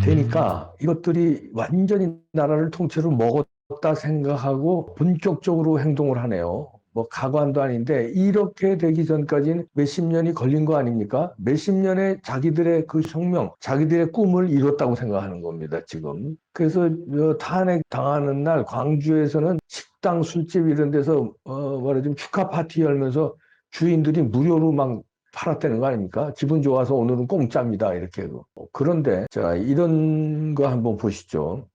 되니까 이것들이 완전히 나라를 통째로 먹었다 생각하고 본격적으로 행동을 하네요. 뭐 가관도 아닌데 이렇게 되기 전까지는 몇십 년이 걸린 거 아닙니까? 몇십 년에 자기들의 그 혁명, 자기들의 꿈을 이뤘다고 생각하는 겁니다, 지금. 그래서 탄핵 당하는 날 광주에서는 식당, 술집 이런 데서 말하자면 축하 파티 열면서 주인들이 무료로 막 팔았다는 거 아닙니까? 기분 좋아서 오늘은 공짜입니다. 이렇게. 그런데, 자, 이런 거 한번 보시죠.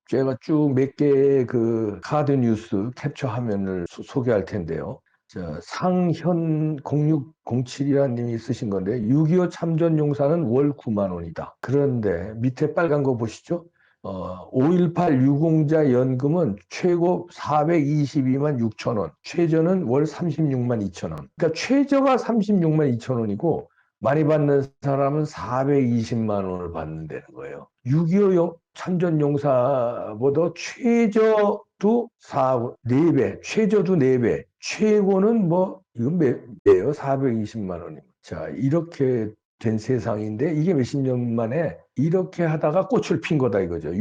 제가 쭉 몇 개의 그 카드 뉴스 캡처 화면을 소개할 텐데요. 자, 상현 0607이라는 님이 쓰신 건데, 6.25 참전 용사는 월 9만 원이다. 그런데 밑에 빨간 거 보시죠? 5.18 유공자 연금은 최고 422만 6천 원, 최저는 월 36만 2천 원. 그러니까 최저가 36만 2천 원이고 많이 받는 사람은 420만 원을 받는다는 거예요. 6.25 참전용사보다 최저도 4배, 최저도 4배, 최고는 뭐, 이건 몇배예요? 420만 원입니다. 자, 이렇게 된 세상인데 이게 몇십 년 만에 이렇게 하다가 꽃을 핀 거다 이거죠.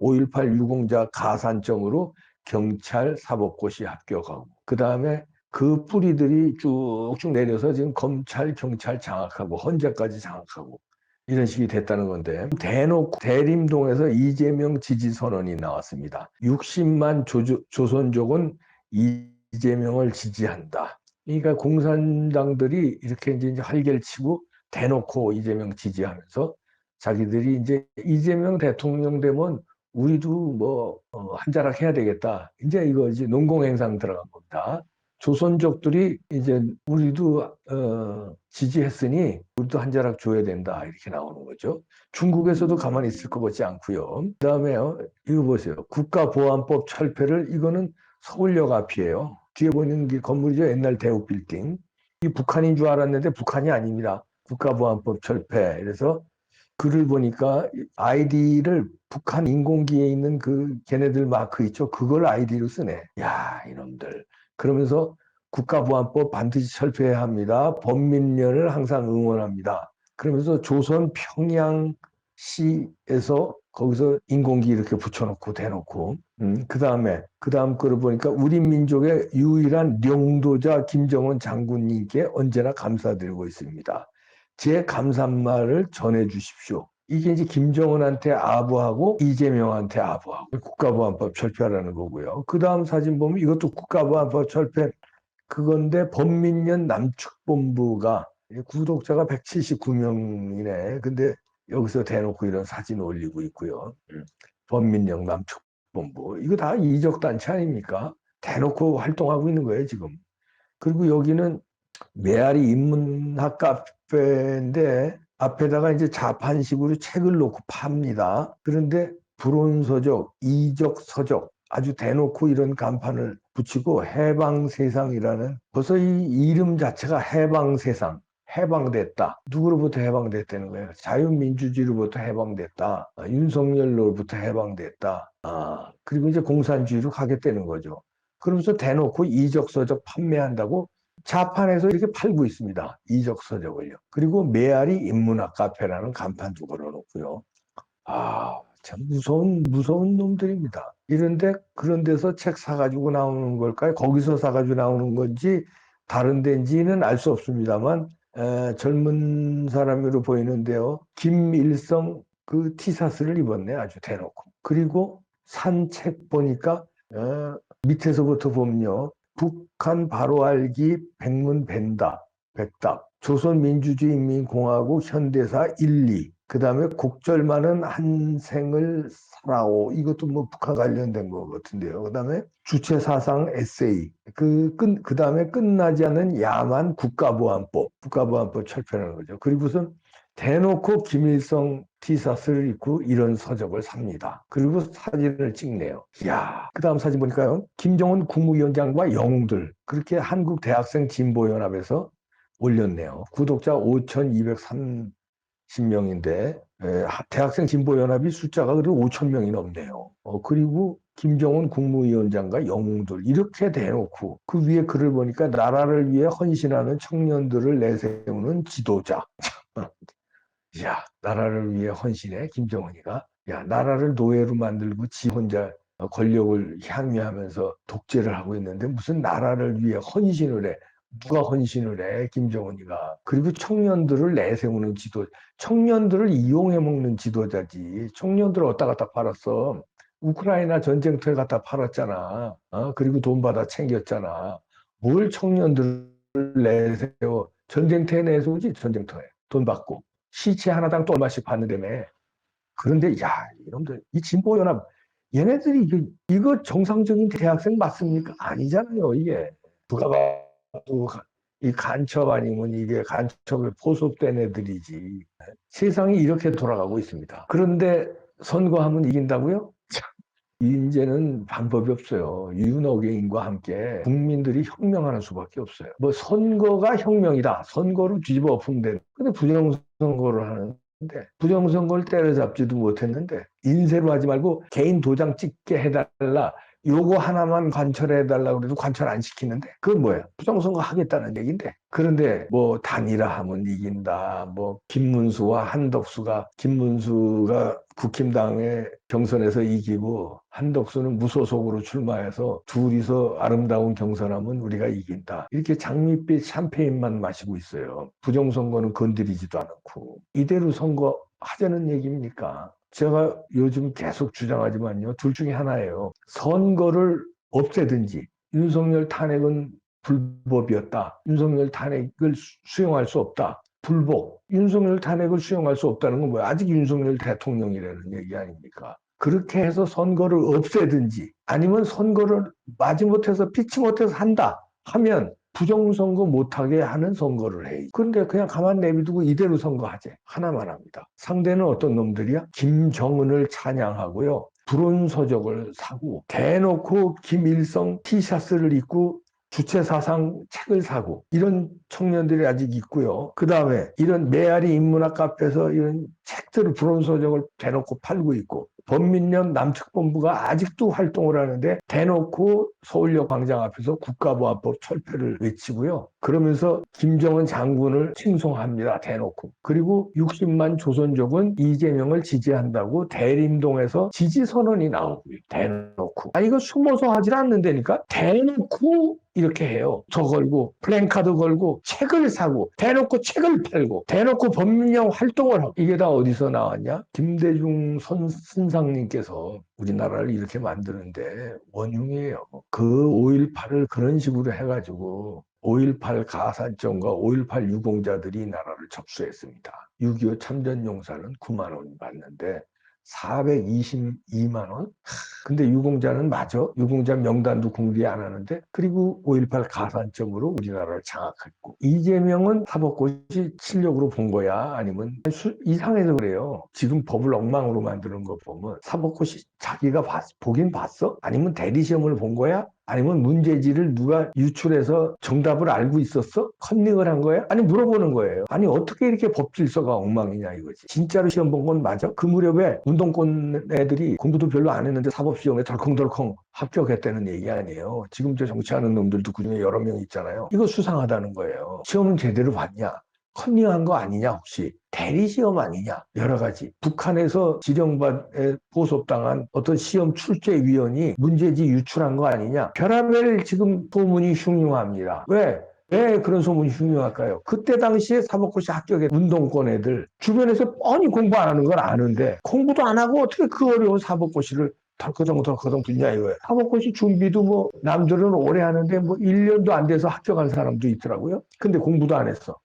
5.18 유공자 가산점으로 경찰 사법고시 합격하고 그 다음에 그 뿌리들이 쭉쭉 내려서 지금 검찰, 경찰 장악하고 헌재까지 장악하고 이런 식이 됐다는 건데 대놓고 대림동에서 이재명 지지 선언이 나왔습니다. 60만 조선족은 이재명을 지지한다. 그러니까 공산당들이 이렇게 이제 활개치고 대놓고 이재명 지지하면서 자기들이 이제 이재명 대통령 되면 우리도 뭐 한 자락 해야 되겠다. 이제 이거 이제 농공행상 들어간 겁니다. 조선족들이 이제 우리도 지지했으니 우리도 한 자락 줘야 된다 이렇게 나오는 거죠. 중국에서도 가만히 있을 것 같지 않고요. 그다음에요, 이거 보세요. 국가보안법 철폐를 이거는 서울역 앞이에요. 뒤에 보이는 게 건물이죠. 옛날 대우 빌딩. 이 북한인 줄 알았는데 북한이 아닙니다. 국가보안법 철폐. 그래서 글을 보니까 아이디를 북한 인공기에 있는 그 걔네들 마크 있죠. 그걸 아이디로 쓰네. 야, 이놈들. 그러면서 국가보안법 반드시 철폐해야 합니다. 범민련을 항상 응원합니다. 그러면서 조선 평양시에서 거기서 인공기 이렇게 붙여놓고 대놓고 그 다음 거를 보니까 우리 민족의 유일한領도자 김정은 장군님께 언제나 감사드리고 있습니다. 제 감사말을 전해 주십시오. 이게 이제 김정은한테 아부하고 이재명한테 아부하고 국가보안법 철폐하라는 거고요. 그 다음 사진 보면 이것도 국가보안법 철폐 그건데 범민련 남측본부가 구독자가 179명이네. 근데 여기서 대놓고 이런 사진 올리고 있고요. 범민련 남측본부 이거 다 이적 단체 아닙니까? 대놓고 활동하고 있는 거예요 지금. 그리고 여기는 메아리 인문학 카페인데 앞에다가 이제 자판식으로 책을 놓고 팝니다. 그런데 불온서적, 이적서적 아주 대놓고 이런 간판을 붙이고 해방세상이라는 벌써 이 이름 자체가 해방세상. 해방됐다. 누구로부터 해방됐다는 거예요? 자유민주주의로부터 해방됐다. 윤석열로부터 해방됐다. 그리고 이제 공산주의로 가겠다는 거죠. 그러면서 대놓고 이적서적 판매한다고 자판에서 이렇게 팔고 있습니다. 이적서적을요. 그리고 메아리 인문학 카페라는 간판도 걸어놓고요. 참 무서운 놈들입니다. 그런 데서 책 사가지고 나오는 걸까요? 거기서 사가지고 나오는 건지, 다른 데인지는 알 수 없습니다만, 젊은 사람으로 보이는데요. 김일성 그 티셔츠를 입었네, 아주 대놓고. 그리고 산책 보니까, 밑에서부터 보면요. 북한 바로 알기 백문 벤다, 백답, 조선민주주의인민공화국 현대사 1, 2, 그 다음에 곡절 많은 한 생을 살아오. 이것도 뭐 북한 관련된 것 같은데요. 그 다음에 주체사상 에세이. 그 다음에 끝나지 않은 야만 국가보안법 철폐라는 거죠. 그리고선 대놓고 김일성 티셔츠를 입고 이런 서적을 삽니다. 그리고 사진을 찍네요. 이야, 그 다음 사진 보니까요. 김정은 국무위원장과 영웅들. 그렇게 한국 대학생 진보연합에서 올렸네요. 구독자 5,230명인데 대학생 진보연합이 숫자가 그래도 5천 명이 넘네요. 그리고 김정은 국무위원장과 영웅들 이렇게 대놓고 그 위에 글을 보니까 나라를 위해 헌신하는 청년들을 내세우는 지도자. 야, 나라를 위해 헌신해, 김정은이가. 야, 나라를 노예로 만들고 지 혼자 권력을 향유하면서 독재를 하고 있는데 무슨 나라를 위해 헌신을 해. 누가 헌신을 해, 김정은이가. 그리고 청년들을 내세우는 청년들을 이용해 먹는 지도자지. 청년들을 어디다 갖다 팔았어. 우크라이나 전쟁터에 갖다 팔았잖아. 그리고 돈 받아 챙겼잖아. 뭘 청년들을 내세워. 전쟁터에 내세우지, 전쟁터에. 돈 받고. 시체 하나당 또 얼마씩 받는다며. 그런데 야, 이놈들 이 진보연합 얘네들이 이거 정상적인 대학생 맞습니까? 아니잖아요, 이게. 누가 봐도 이 간첩 아니면 이게 간첩에 포섭된 애들이지. 세상이 이렇게 돌아가고 있습니다. 그런데 선거하면 이긴다고요? 이제는 방법이 없어요. 윤호개인과 함께 국민들이 혁명하는 수밖에 없어요. 뭐 선거가 혁명이다. 선거로 뒤집어 엎으면 돼. 근데 부정선거를 하는데 부정선거를 때려잡지도 못했는데 인쇄로 하지 말고 개인 도장 찍게 해달라. 요거 하나만 관철해달라고 그래도 관철 안 시키는데 그건 뭐야? 부정선거 하겠다는 얘기인데. 그런데 뭐 단일화하면 이긴다. 뭐 김문수가 국힘당의 경선에서 이기고 한덕수는 무소속으로 출마해서 둘이서 아름다운 경선하면 우리가 이긴다. 이렇게 장밋빛 샴페인만 마시고 있어요. 부정선거는 건드리지도 않고. 이대로 선거 하자는 얘기입니까? 제가 요즘 계속 주장하지만요. 둘 중에 하나예요. 선거를 없애든지 윤석열 탄핵은 불법이었다. 윤석열 탄핵을 수용할 수 없다. 불복. 윤석열 탄핵을 수용할 수 없다는 건 뭐야? 아직 윤석열 대통령이라는 얘기 아닙니까? 그렇게 해서 선거를 없애든지 아니면 선거를 마지못해서 피치 못해서 한다 하면 부정선거 못하게 하는 선거를 해. 그런데 그냥 가만 내비두고 이대로 선거하재. 하나만 합니다. 상대는 어떤 놈들이야? 김정은을 찬양하고요. 불온서적을 사고 대놓고 김일성 티셔츠를 입고 주체사상 책을 사고 이런 청년들이 아직 있고요. 그 다음에 이런 메아리 인문학 카페에서 이런 책들을 불온서적을 대놓고 팔고 있고 범민련 남측본부가 아직도 활동을 하는데 대놓고 서울역 광장 앞에서 국가보안법 철폐를 외치고요. 그러면서 김정은 장군을 칭송합니다. 대놓고. 그리고 60만 조선족은 이재명을 지지한다고 대림동에서 지지선언이 나오고요. 대놓고. 아, 이거 숨어서 하질 않는다니까? 대놓고 이렇게 해요. 저 걸고 플랜카드 걸고 책을 사고 대놓고 책을 팔고 대놓고 법민령 활동을 하고 이게 다 어디서 나왔냐? 김대중 선상님께서 우리나라를 이렇게 만드는데 원흉이에요. 그 5.18을 그런 식으로 해가지고 5.18 가산점과 5.18 유공자들이 나라를 접수했습니다. 6.25 참전용사는 9만 원 받는데 422만 원? 근데 유공자는 맞아. 유공자 명단도 공개 안 하는데 그리고 5.18 가산점으로 우리나라를 장악했고 이재명은 사법고시 실력으로 본 거야? 아니면 이상해서 그래요. 지금 법을 엉망으로 만드는 거 보면 사법고시 자기가 보긴 봤어? 아니면 대리시험을 본 거야? 아니면 문제지를 누가 유출해서 정답을 알고 있었어? 컨닝을 한 거야? 아니 물어보는 거예요. 아니 어떻게 이렇게 법 질서가 엉망이냐 이거지. 진짜로 시험 본 건 맞아? 그 무렵에 운동권 애들이 공부도 별로 안 했는데 사법시험에 덜컹덜컹 합격했다는 얘기 아니에요. 지금 저 정치하는 놈들도 그중에 여러 명 있잖아요. 이거 수상하다는 거예요. 시험은 제대로 봤냐? 컨닝한 거 아니냐 혹시 대리시험 아니냐 여러 가지 북한에서 지령받에 보섭당한 어떤 시험 출제위원이 문제지 유출한 거 아니냐 별하별 지금 소문이 흉흉합니다. 왜 그런 소문이 흉흉할까요? 그때 당시에 사법고시 합격의 운동권 애들 주변에서 뻔히 공부 안 하는 걸 아는데 공부도 안 하고 어떻게 그 어려운 사법고시를 덜커덩 붙냐 이거예요. 사법고시 준비도 뭐 남들은 오래 하는데 뭐 1년도 안 돼서 합격한 사람도 있더라고요. 근데 공부도 안 했어.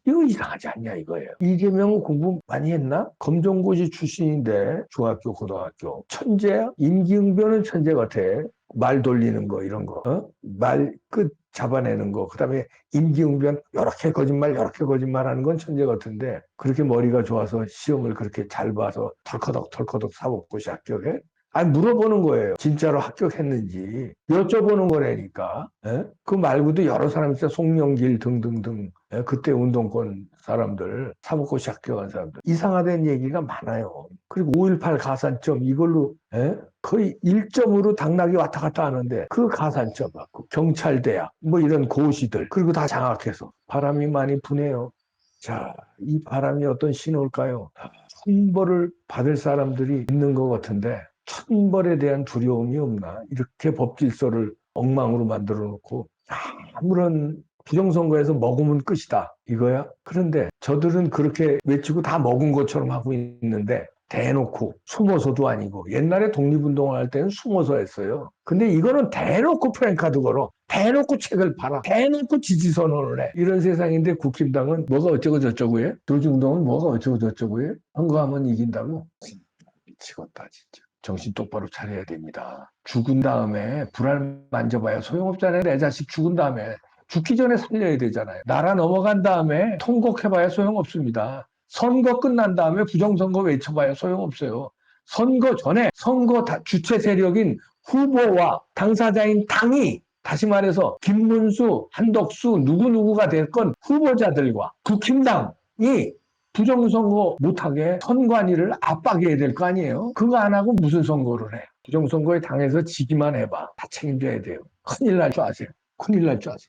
이거 이상하지 않냐 이거예요. 이재명은 공부 많이 했나? 검정고시 출신인데 중학교, 고등학교. 천재야? 임기응변은 천재 같아. 말 돌리는 거 이런 거. 말 끝 잡아내는 거. 그다음에 임기응변 요렇게 거짓말 하는 건 천재 같은데 그렇게 머리가 좋아서 시험을 그렇게 잘 봐서 덜커덕 사법고시 합격해? 아니 물어보는 거예요. 진짜로 합격했는지 여쭤보는 거라니까. 예? 그 말고도 여러 사람 있어. 송영길 등등등. 예? 그때 운동권 사람들, 사법고시 합격한 사람들 이상하다는 얘기가 많아요. 그리고 5.18 가산점 이걸로 예? 거의 1점으로 당락이 왔다 갔다 하는데 그 가산점 갖고 경찰대학 뭐 이런 고시들 그리고 다 장악해서 바람이 많이 부네요. 자, 이 바람이 어떤 신호일까요? 천벌을 받을 사람들이 있는 것 같은데 천벌에 대한 두려움이 없나? 이렇게 법 질서를 엉망으로 만들어 놓고 아무런 부정선거에서 먹으면 끝이다 이거야. 그런데 저들은 그렇게 외치고 다 먹은 것처럼 하고 있는데 대놓고 숨어서도 아니고 옛날에 독립운동을 할 때는 숨어서 했어요. 근데 이거는 대놓고 프랭카드 걸어. 대놓고 책을 팔아. 대놓고 지지선언을 해. 이런 세상인데 국힘당은 뭐가 어쩌고 저쩌고 해? 조중동은 뭐가 어쩌고 저쩌고 해? 선거하면 이긴다고? 미치겠다 진짜. 정신 똑바로 차려야 됩니다. 죽은 다음에 불알 만져봐야 소용없잖아요. 내 자식 죽은 다음에. 죽기 전에 살려야 되잖아요. 나라 넘어간 다음에 통곡해봐야 소용없습니다. 선거 끝난 다음에 부정선거 외쳐봐야 소용없어요. 선거 전에 선거 주체 세력인 후보와 당사자인 당이 다시 말해서 김문수, 한덕수 누구누구가 될 건 후보자들과 국힘당이 부정선거 못하게 선관위를 압박해야 될 거 아니에요? 그거 안 하고 무슨 선거를 해? 부정선거에 당해서 지기만 해봐. 다 책임져야 돼요. 큰일 날 줄 아세요? 큰일 날 줄 아세요?